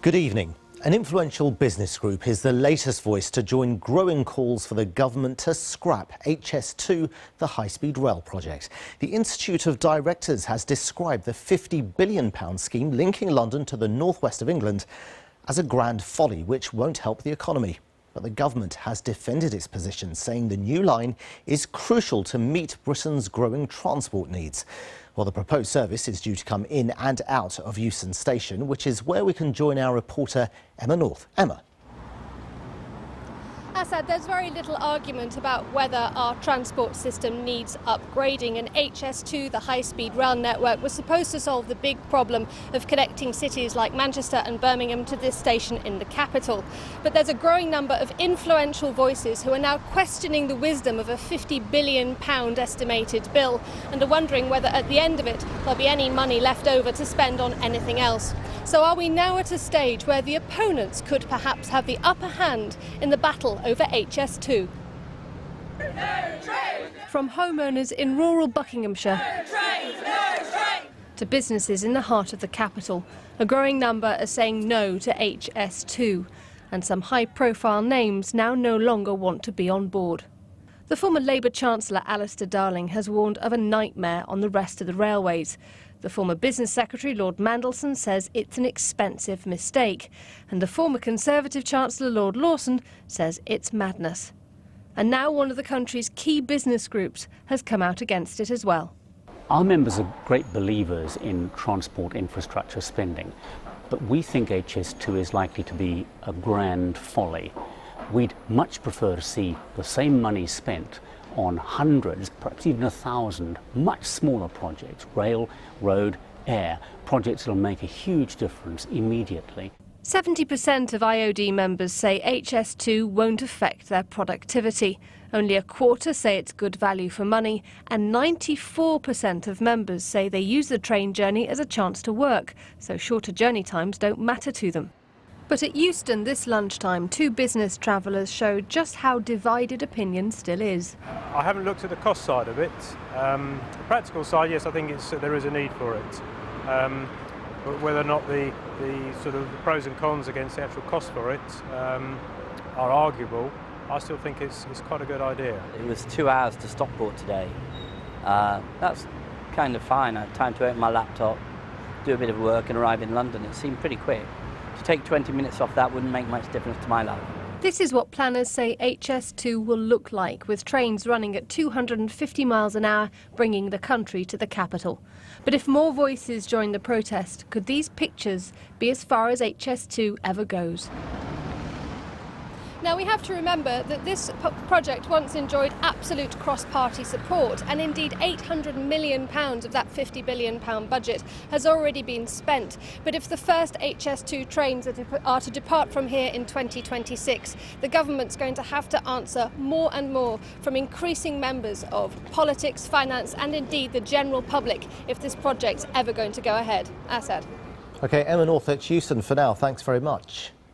Good evening. An influential business group is the latest voice to join growing calls for the government to scrap HS2, the high-speed rail project. The Institute of Directors has described the £50 billion scheme linking London to the northwest of England as a grand folly which won't help the economy. But the government has defended its position, saying the new line is crucial to meet Britain's growing transport needs. Well, the proposed service is due to come in and out of Euston Station, which is where we can join our reporter Emma North. Emma. Assad, there's very little argument about whether our transport system needs upgrading, and HS2, the high-speed rail network, was supposed to solve the big problem of connecting cities like Manchester and Birmingham to this station in the capital. But there's a growing number of influential voices who are now questioning the wisdom of a £50 billion estimated bill and are wondering whether at the end of it there'll be any money left over to spend on anything else. So are we now at a stage where the opponents could perhaps have the upper hand in the battle over HS2? From homeowners in rural Buckinghamshire to businesses in the heart of the capital, a growing number are saying no to HS2, and some high-profile names now no longer want to be on board. The former Labour Chancellor Alistair Darling has warned of a nightmare on the rest of the railways. The former Business Secretary, Lord Mandelson, says it's an expensive mistake. And the former Conservative Chancellor, Lord Lawson, says it's madness. And now one of the country's key business groups has come out against it as well. Our members are great believers in transport infrastructure spending, but we think HS2 is likely to be a grand folly. We'd much prefer to see the same money spent on hundreds, perhaps even 1,000 much smaller projects, rail, road, air, projects that will make a huge difference immediately. 70% of IOD members say HS2 won't affect their productivity. Only a quarter say it's good value for money, and 94% of members say they use the train journey as a chance to work, so shorter journey times don't matter to them. But at Euston this lunchtime, two business travellers showed just how divided opinion still is. I haven't looked at the cost side of it. The practical side, yes, I think there is a need for it. But whether or not the sort of pros and cons against the actual cost for it are arguable, I still think it's quite a good idea. It was 2 hours to Stockport today. That's kind of fine. I had time to open my laptop, do a bit of work and arrive in London. It seemed pretty quick. To take 20 minutes off that wouldn't make much difference to my life. This is what planners say HS2 will look like, with trains running at 250 miles an hour, bringing the country to the capital. But if more voices join the protest, could these pictures be as far as HS2 ever goes? Now, we have to remember that this project once enjoyed absolute cross-party support, and indeed £800 million of that £50 billion budget has already been spent. But if the first HS2 trains are to depart from here in 2026, the government's going to have to answer more and more from increasing members of politics, finance and indeed the general public if this project's ever going to go ahead. Assad. OK, Emma North at Euston for now. Thanks very much.